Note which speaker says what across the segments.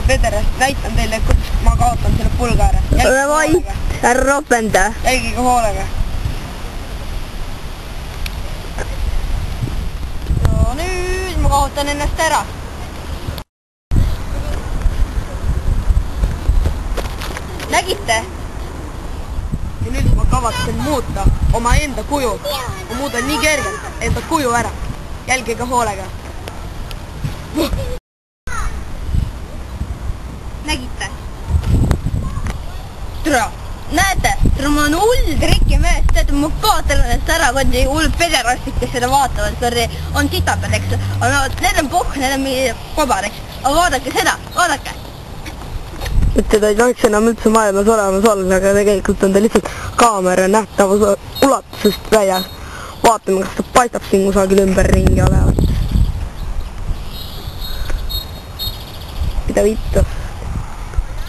Speaker 1: vedere, näitan teile, kuidas ma kaotan selle pulga ära.
Speaker 2: Ole vait, ära ropenda.
Speaker 1: Jälgige hoolega. Ja nüüd ma kaotan ennast ära. Nägite? Ja nüüd ma kavatsen muuta oma enda kuju. Ma muudan nii kergelt enda kuju ära. Jälgige hoolega. Nägite?
Speaker 2: Tere, näete, ma olen hull trikimees, teate, ma kaotan ennast ära, kui hull pederastid, kes seda vaatavad, on sitaped, eks. Aga need on pohh, need on mingi kobar, eks. Aga vaadake seda, vaadake.
Speaker 1: Et teda ei tohiks enam üldse maailmas olemas olla, aga tegelikult on ta lihtsalt kaamera nähtavus ulatusest väljas. Vaatame, kas ta paistab siin kusagil ümberringi olevat. Mida vittu?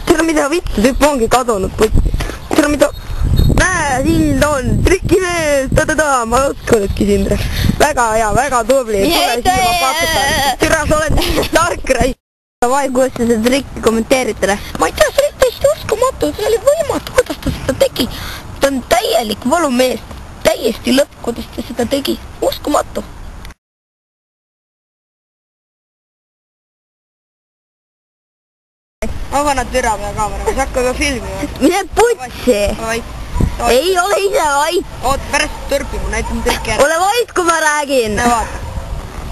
Speaker 1: Tere, mida vittu? Tüüp ongi kadunud putti. Tere, mida? Näe, siin on trikimees! Ma uskunudki sind. Väga hea, väga tubli. Tere, sa oled tark rai.
Speaker 2: Vai, kuidas te seda trikki kommenteerite?
Speaker 1: Ma ei tea, see oli täiesti uskumatu, see oli võimatu, kuidas ta seda tegi. Ta on täielik valumees, täiesti lõpp, kuidas ta seda tegi. Uskumatu. Ma panen türa peale kaamera, sa hakka ka filmima.
Speaker 2: Mine putsi! Ei ole ise vait!
Speaker 1: Oot, pärast törpi, ma näitan trikki ära.
Speaker 2: Ole vait, kui ma räägin!
Speaker 1: Näe, vaata.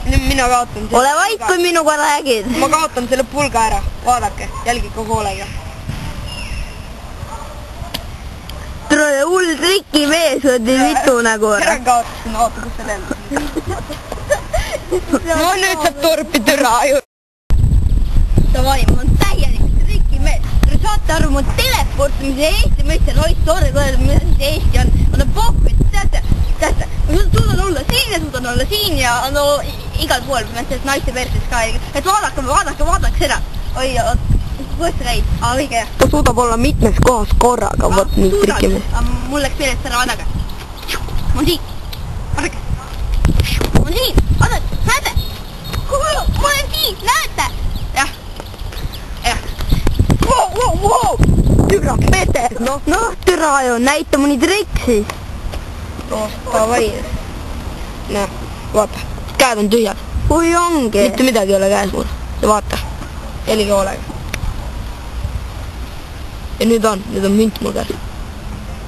Speaker 1: Mina kaotan selle
Speaker 2: ole vait, kui minuga räägid!
Speaker 1: Ma kaotan selle pulga ära, vaadake, jälgige hoolega.
Speaker 2: Tere, hull trikimees on nii mitu nagu.
Speaker 1: Tere kaotasin, vaata, kus see lend. No nüüd saab torpi türa ju.
Speaker 2: Davai, ma olen täielik trikimees. Te saate aru, ma teleportimise Eesti mõistel, oi, sorry, mis Eesti on. Ma olen pohvid, teate, ma suudan olla siin ja suudan olla siin ja no igal pool, mõttes naiste perses ka. Et vaadake seda. Oi, kus käid? Õige.
Speaker 1: Ta suudab olla mitmes kohas korraga, võt nii trikimees.
Speaker 2: Mul läks meelest ära, vaadake. Ma olen siin. Vaadake. Ma olen siin. Vaadake, näete? Ma olen siin, näete? Jah.
Speaker 1: Wow! Türa, Peeter!
Speaker 2: Noh, türa ju, näita mõni trikk siis.
Speaker 1: Davai. Näe, vaata. Käed on tühjad.
Speaker 2: Kui ongi?
Speaker 1: Mitte midagi ei ole käes mul. Ja vaata. Jälgige hoolega. Ja nüüd on münt mul käes.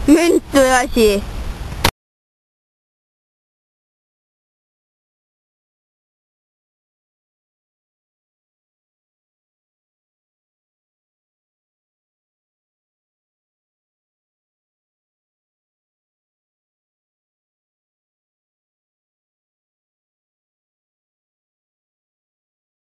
Speaker 2: Münt või asi?